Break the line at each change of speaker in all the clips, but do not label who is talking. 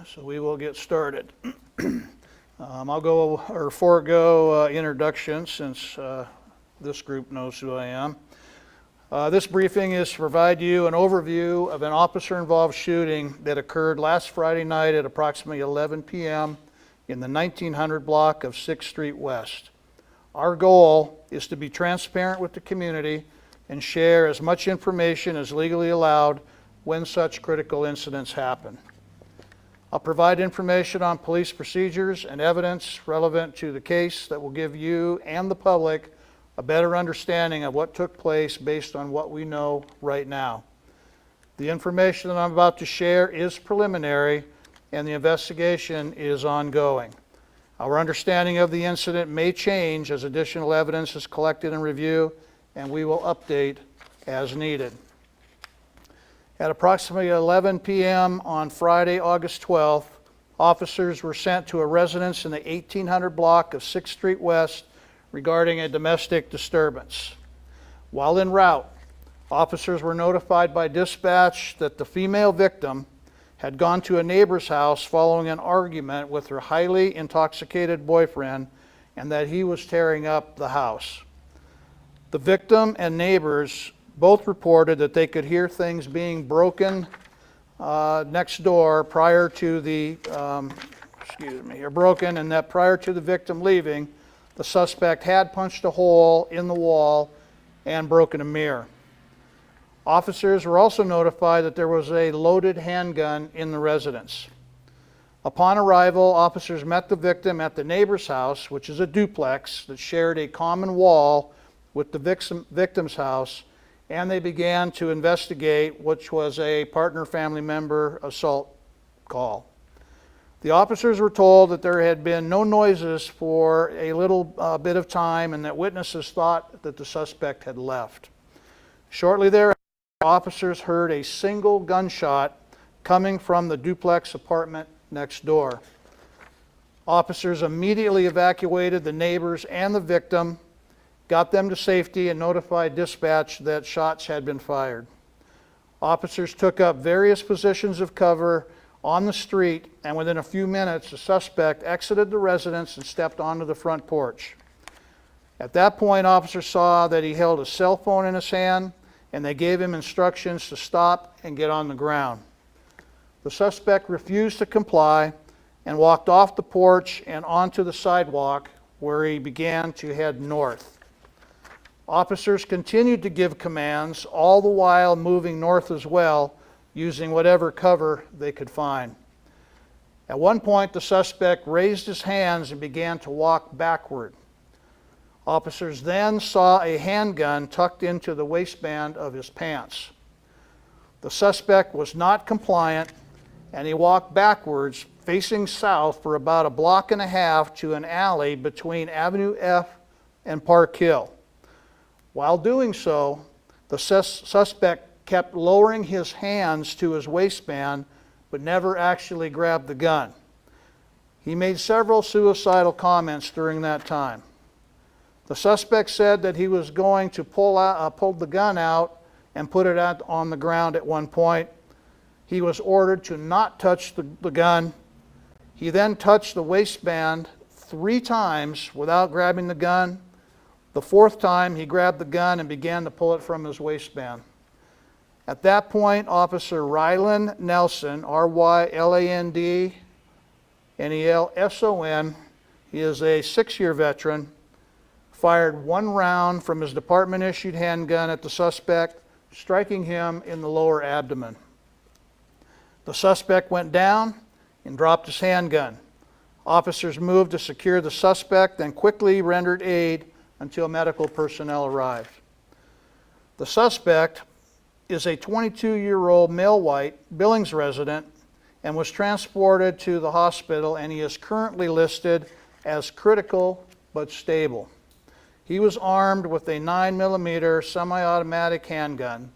so we will get started. I'll go or forego introduction since this group knows who I am. This briefing is to provide you an overview of an officer-involved shooting that occurred last Friday night at approximately 11 p.m. in the 1900 block of 6th Street West. Our goal is to be transparent with the community and share as much information as legally allowed when such critical incidents happen. I'll provide information on police procedures and evidence relevant to the case that will give you and the public a better understanding of what took place based on what we know right now. The information that I'm about to share is preliminary and the investigation is ongoing. Our understanding of the incident may change as additional evidence is collected and reviewed, and we will update as needed. At approximately 11 p.m. on Friday, August 12th, officers were sent to a residence in the 1800 block of 6th Street West regarding a domestic disturbance. While en route, officers were notified by dispatch that the female victim had gone to a neighbor's house following an argument with her highly intoxicated boyfriend and that he was tearing up the house. The victim and neighbors both reported that they could hear things being broken next door prior to the, broken, and that prior to the victim leaving, the suspect had punched a hole in the wall and broken a mirror. Officers were also notified that there was a loaded handgun in the residence. Upon arrival, officers met the victim at the neighbor's house, which is a duplex that shared a common wall with the victim's house, and they began to investigate, which was a partner family member assault call. The officers were told that there had been no noises for a little bit of time and that witnesses thought that the suspect had left. Shortly thereafter, officers heard a single gunshot coming from the duplex apartment next door. Officers immediately evacuated the neighbors and the victim, got them to safety, and notified dispatch that shots had been fired. Officers took up various positions of cover on the street, and within a few minutes, the suspect exited the residence and stepped onto the front porch. At that point, officers saw that he held a cell phone in his hand, and they gave him instructions to stop and get on the ground. The suspect refused to comply and walked off the porch and onto the sidewalk, where he began to head north. Officers continued to give commands, all the while moving north as well, using whatever cover they could find. At one point, the suspect raised his hands and began to walk backward. Officers then saw a handgun tucked into the waistband of his pants. The suspect was not compliant, and he walked backwards, facing south for about a block and a half to an alley between Avenue F and Park Hill. While doing so, the suspect kept lowering his hands to his waistband, but never actually grabbed the gun. He made several suicidal comments during that time. The suspect said that he was going to pull the gun out and put it out on the ground at one point. He was ordered to not touch the gun. He then touched the waistband 3 times without grabbing the gun. The 4th time, he grabbed the gun and began to pull it from his waistband. At that point, Officer Ryland Nelson, R-Y-L-A-N-D-N-E-L-S-O-N, he is a 6-year veteran, fired 1 round from his department-issued handgun at the suspect, striking him in the lower abdomen. The suspect went down and dropped his handgun. Officers moved to secure the suspect, then quickly rendered aid until medical personnel arrived. The suspect is a 22-year-old male white Billings resident and was transported to the hospital, and he is currently listed as critical but stable. He was armed with a 9mm semi-automatic handgun.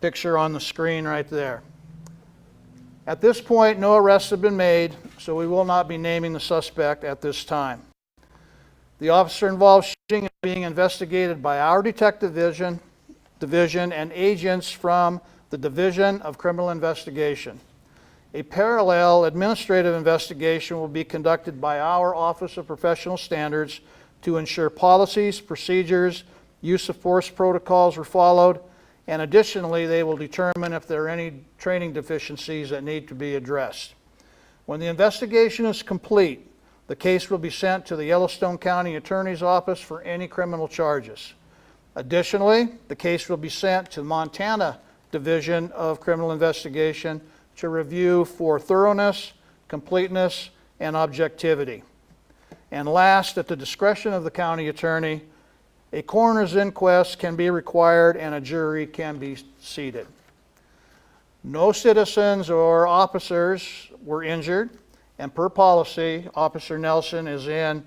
Picture on the screen right there. At this point, no arrests have been made, so we will not be naming the suspect at this time. The officer-involved shooting is being investigated by our detective division and agents from the Division of Criminal Investigation. A parallel administrative investigation will be conducted by our Office of Professional Standards to ensure policies, procedures, use of force protocols were followed, and additionally, they will determine if there are any training deficiencies that need to be addressed. When the investigation is complete, the case will be sent to the Yellowstone County Attorney's Office for any criminal charges. Additionally, the case will be sent to the Montana Division of Criminal Investigation to review for thoroughness, completeness, and objectivity. And last, at the discretion of the county attorney, a coroner's inquest can be required and a jury can be seated. No citizens or officers were injured, and per policy, Officer Nelson is in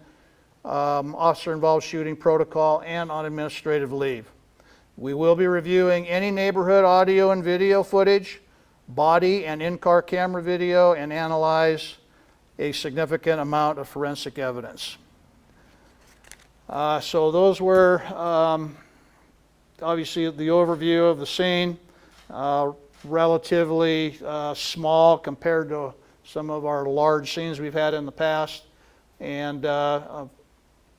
officer-involved shooting protocol and on administrative leave. We will be reviewing any neighborhood audio and video footage, body and in-car camera video, and analyze a significant amount of forensic evidence. So those were obviously the overview of the scene, relatively small compared to some of our large scenes we've had in the past, and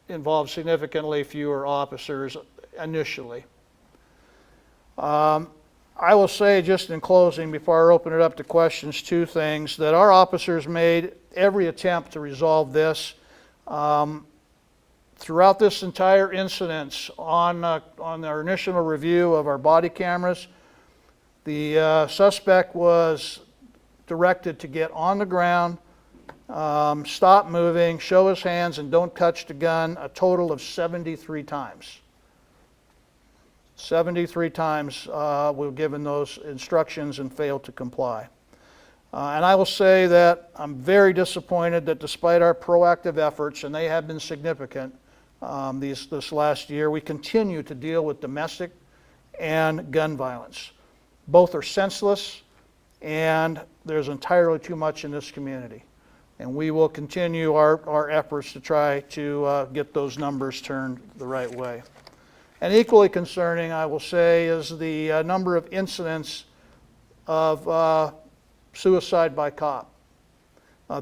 involved significantly fewer officers initially. I will say, just in closing, before I open it up to questions, two things: that our officers made every attempt to resolve this. Throughout this entire incident, on our initial review of our body cameras, the suspect was directed to get on the ground, stop moving, show his hands, and don't touch the gun a total of 73 times. 73 times we were given those instructions and failed to comply. And I will say that I'm very disappointed that despite our proactive efforts, and they have been significant this last year, we continue to deal with domestic and gun violence. Both are senseless, and there's entirely too much in this community. And we will continue our efforts to try to get those numbers turned the right way. And equally concerning, I will say, is the number of incidents of suicide by cop.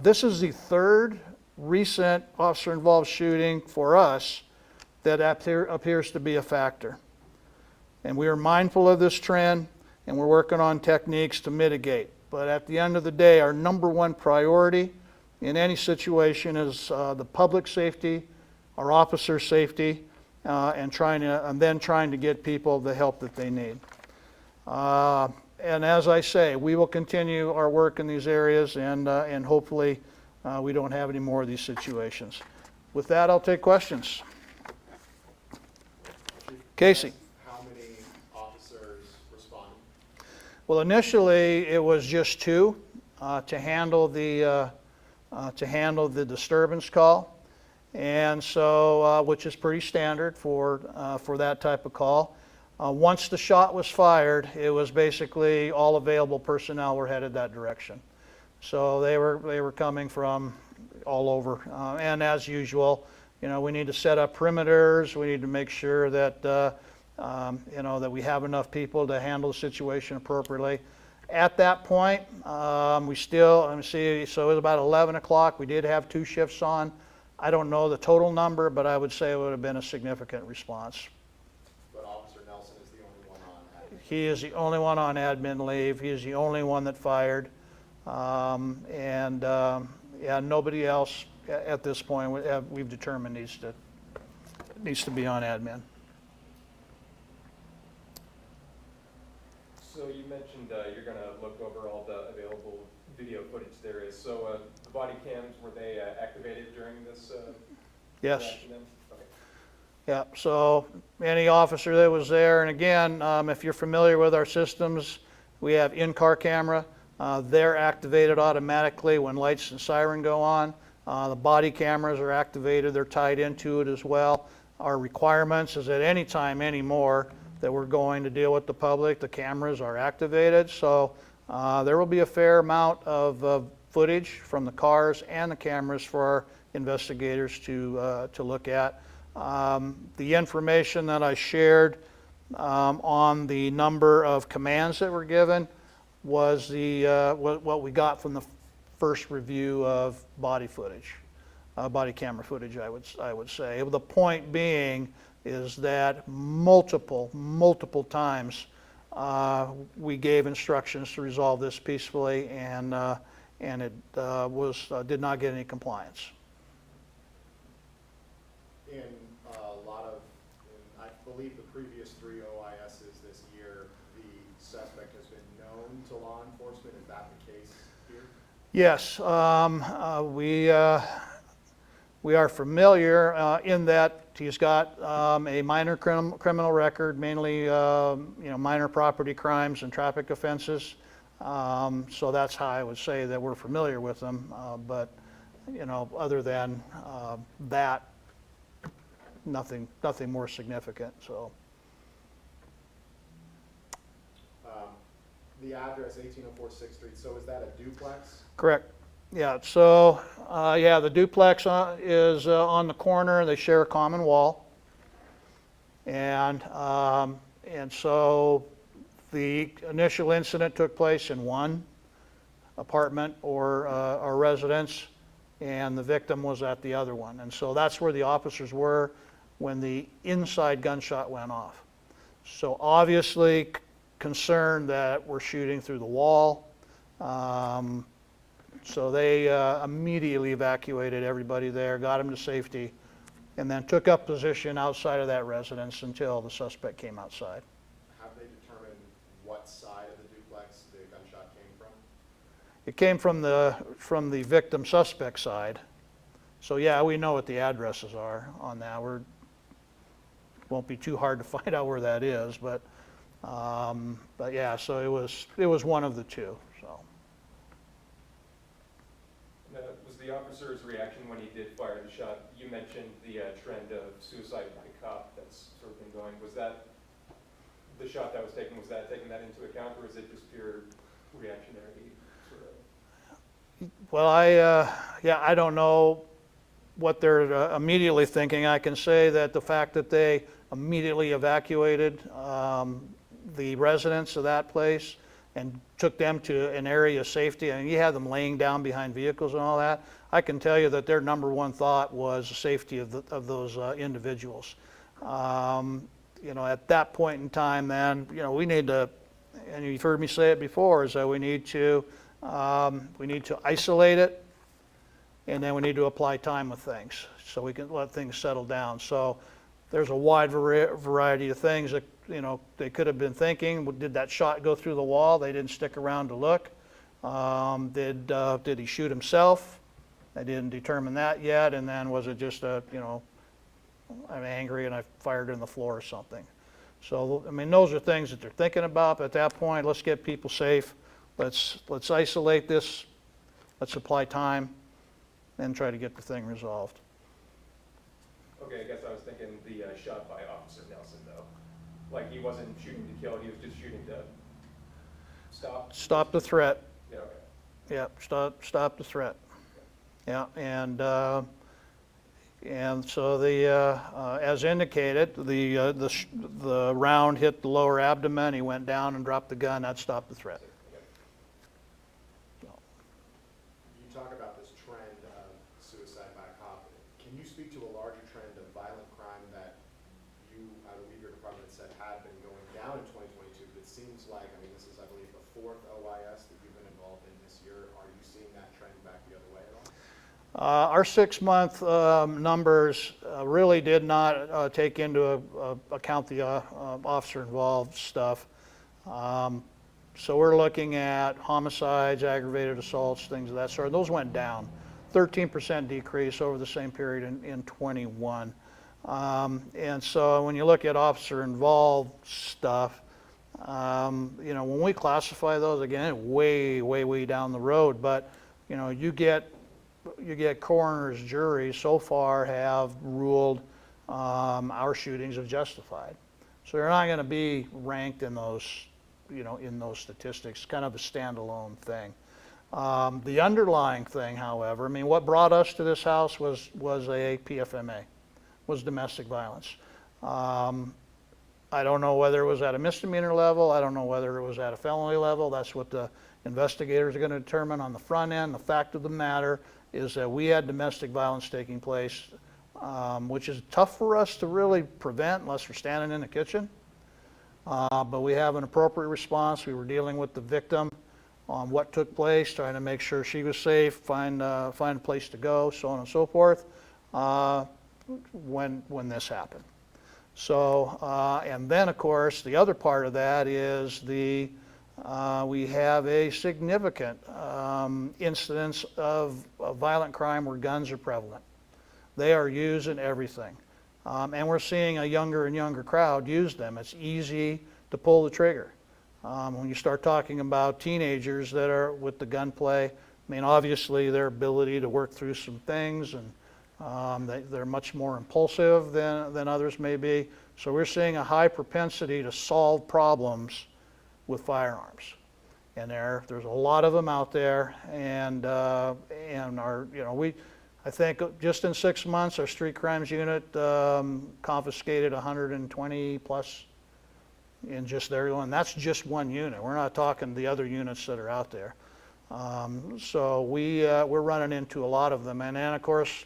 This is the third recent officer-involved shooting for us that appears to be a factor. And we are mindful of this trend, and we're working on techniques to mitigate. But at the end of the day, our number one priority in any situation is the public safety, our officer safety, and then trying to get people the help that they need. And as I say, we will continue our work in these areas, and hopefully we don't have any more of these situations. With that, I'll take questions. Casey.
How many officers responded?
Well, initially it was just two to handle the disturbance call. And so, which is pretty standard for that type of call. Once the shot was fired, it was basically all available personnel were headed that direction. So they were coming from all over. And as usual, we need to set up perimeters. We need to make sure that that we have enough people to handle the situation appropriately. At that point, we still, let me see, so it was about 11 o'clock. We did have two shifts on. I don't know the total number, but I would say it would have been a significant response.
But Officer Nelson is the only one on admin.
He is the only one on admin leave. He is the only one that fired. Yeah, nobody else at this point we've determined needs to be on admin.
So you mentioned you're going to look over all the available video footage there is. So the body cams, were they activated during this?
Yes.
Okay.
Yeah, so any officer that was there, and again, if you're familiar with our systems, we have in-car camera. They're activated automatically when lights and siren go on. The body cameras are activated. They're tied into it as well. Our requirements is at any time anymore that we're going to deal with the public, the cameras are activated. So there will be a fair amount of footage from the cars and the cameras for our investigators to look at. The information that I shared on the number of commands that were given, was what we got from the first review of body footage, body camera footage, I would say. The point being is that multiple times we gave instructions to resolve this peacefully, and it did not get any compliance.
In a lot of, I believe the previous 3 OISs this year, the suspect has been known to law enforcement. Is that the case here?
Yes, we are familiar in that he's got a minor criminal record, mainly minor property crimes and traffic offenses. So that's how I would say that we're familiar with him. But other than that, nothing more significant. So
The address, 1804 6th Street, so is that a duplex?
correct. Yeah. So the duplex is on the corner. They share a common wall, and so the initial incident took place in one apartment or residence, and the victim was at the other one. And so that's where the officers were when the inside gunshot went off. So obviously concerned that we're shooting through the wall. So they immediately evacuated everybody there, got them to safety, and then took up position outside of that residence until the suspect came outside.
Have they determined what side of the duplex the gunshot came from?
It came from the victim suspect side. So yeah, we know what the addresses are on that. Won't be too hard to find out where that is, but yeah, so it was one of the two. So
Was the officer's reaction when he did fire the shot? You mentioned the trend of suicide by cop that's sort of been going. Was that the shot that was taken? Was that taking that into account, or is it just pure reactionary sort of?
well, I don't know what they're immediately thinking. I can say that the fact that they immediately evacuated the residents of that place and took them to an area of safety, and you had them laying down behind vehicles and all that, I can tell you that their number one thought was the safety of those individuals. At that point in time, then, we need to, and you've heard me say it before, is that we need to isolate it, and then we need to apply time with things so we can let things settle down. So there's a wide variety of things that they could have been thinking. Did that shot go through the wall? They didn't stick around to look. Did he shoot himself? I didn't determine that yet. And then was it just I'm angry and I fired in the floor or something? So I mean, those are things that they're thinking about. But at that point, let's get people safe. Let's isolate this. Let's apply time, and try to get the thing resolved.
Okay, I guess I was thinking the shot by Officer Nelson, though. Like, he wasn't shooting to kill, he was just shooting to stop?
Stop the threat.
Yeah, okay.
Yeah, stop the threat. Yeah, and so as indicated, the round hit the lower abdomen. He went down and dropped the gun. That stopped the threat.
You talk about this trend of suicide by cop. Can you speak to a larger trend of violent crime that I believe your department said had been going down in 2022, but it seems like, this is, I believe, the 4th OIS that you've been involved in this year. Are you seeing that trend back the other way at all?
Our 6-month numbers really did not take into account the officer-involved stuff. So we're looking at homicides, aggravated assaults, things of that sort. Those went down. 13% decrease over the same period in 21. And so when you look at officer-involved stuff, when we classify those, again, way down the road, but you get coroner's juries so far have ruled our shootings are justified. So they're not going to be ranked in those statistics, kind of a standalone thing. The underlying thing, however, what brought us to this house was a PFMA, was domestic violence. I don't know whether it was at a misdemeanor level, I don't know whether it was at a felony level. That's what the investigators are going to determine on the front end. The fact of the matter is that we had domestic violence taking place, which is tough for us to really prevent unless we're standing in the kitchen. But we have an appropriate response. We were dealing with the victim on what took place, trying to make sure she was safe, find a place to go, so on and so forth, when this happened. So, and then of course, the other part of that is we have a significant incidence of violent crime where guns are prevalent. They are used in everything. And we're seeing a younger and younger crowd use them. It's easy to pull the trigger. When you start talking about teenagers that are with the gunplay, I mean, obviously their ability to work through some things, and they're much more impulsive than others may be. So we're seeing a high propensity to solve problems with firearms. And there's a lot of them out there, and I think just in 6 months, our street crimes unit confiscated 120 plus in just there, and that's just one unit. We're not talking the other units that are out there. So we're running into a lot of them, and then of course,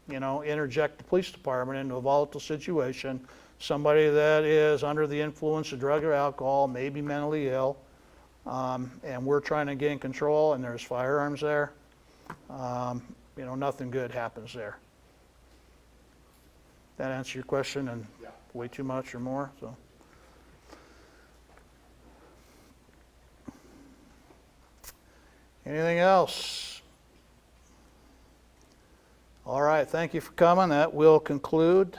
interject the police department into a volatile situation. Somebody that is under the influence of drug or alcohol, maybe mentally ill, and we're trying to gain control, and there's firearms there. Nothing good happens there. That answer your question, and
Yeah.
way too much or more? So. Anything else? All right, thank you for coming. That will conclude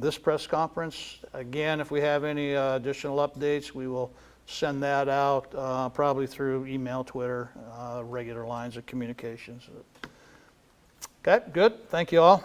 this press conference. Again, if we have any additional updates, we will send that out probably through email, Twitter, regular lines of communications. Okay, good. Thank you all.